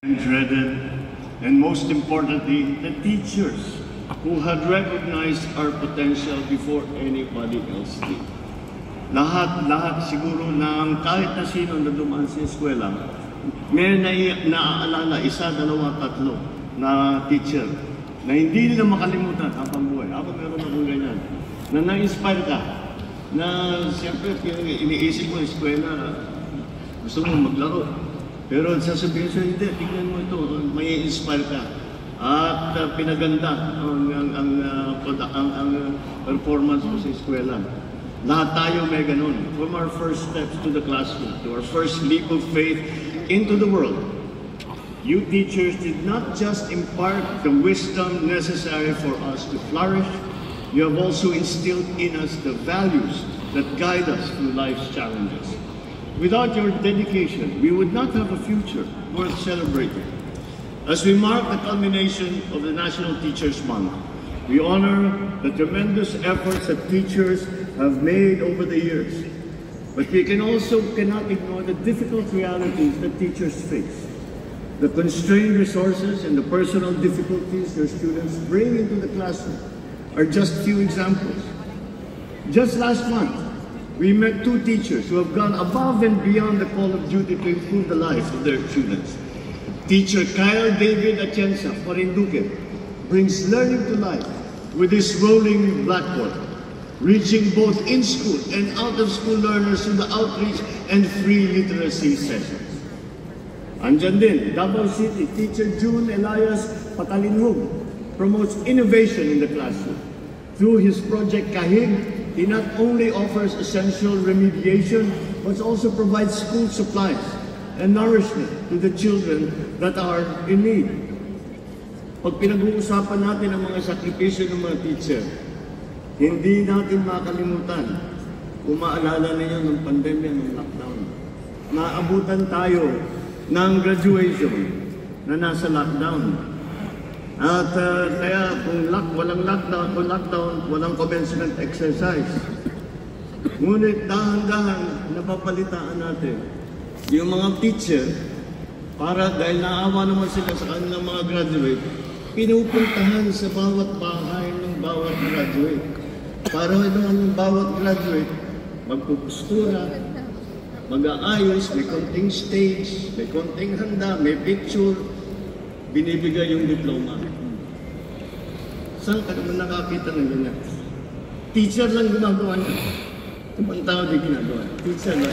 Dreaded, and most importantly, the teachers who had recognized our potential before anybody else did. Lahat siguro na kahit na sino na dumaan sa eskwela, may naaalala, isa, dalawa, tatlo na teacher na hindi nila makalimutan habang buhay. Ako meron akong ganyan. Na na-inspire ka. Na siyempre, iniisip mo eskwela, gusto mo maglaro. Pero sasabihin sa'yo, hindi, tingnan mo ito, may inspire ka. At pinaganda ang performance mo sa eskwela. Lahat tayo may ganun. From our first steps to the classroom, to our first leap of faith into the world, you teachers did not just impart the wisdom necessary for us to flourish, you have also instilled in us the values that guide us through life's challenges. Without your dedication, we would not have a future worth celebrating. As we mark the culmination of the National Teachers Month, we honor the tremendous efforts that teachers have made over the years. But we cannot ignore the difficult realities that teachers face. The constrained resources and the personal difficulties their students bring into the classroom are just few examples. Just last month, we met two teachers who have gone above and beyond the call of duty to improve the lives of their students. Teacher Kyle David Atienza, Marinduque, brings learning to life with his rolling blackboard, reaching both in-school and out-of-school learners through the outreach and free literacy sessions. Andyan din, Davao City, Teacher June Elias Patalinhog promotes innovation in the classroom. Through his project Kahig, he not only offers essential remediation, but also provides school supplies and nourishment to the children that are in need. Pag pinag-uusapan natin ang mga sakripisyo ng mga teacher, hindi natin makalimutan kung maalala ninyo ng pandemya ng lockdown. Naabutan tayo ng graduation na nasa lockdown. At kaya kung walang lockdown, walang commencement exercise. Ngunit dahan-dahan napapalitaan natin yung mga teacher, para dahil naawa naman sila sa kanilang mga graduate, pinupuntahan sa bawat bahay ng bawat graduate. Para ng bawat graduate, magpupustura, mag-aayos, may konting stage, may konting handa, may picture, binibigay yung diploma. Saan ka naman nakakita ng ganyan? Teacher lang ginagawa niya. Ibang tao di ginagawa. Teacher lang.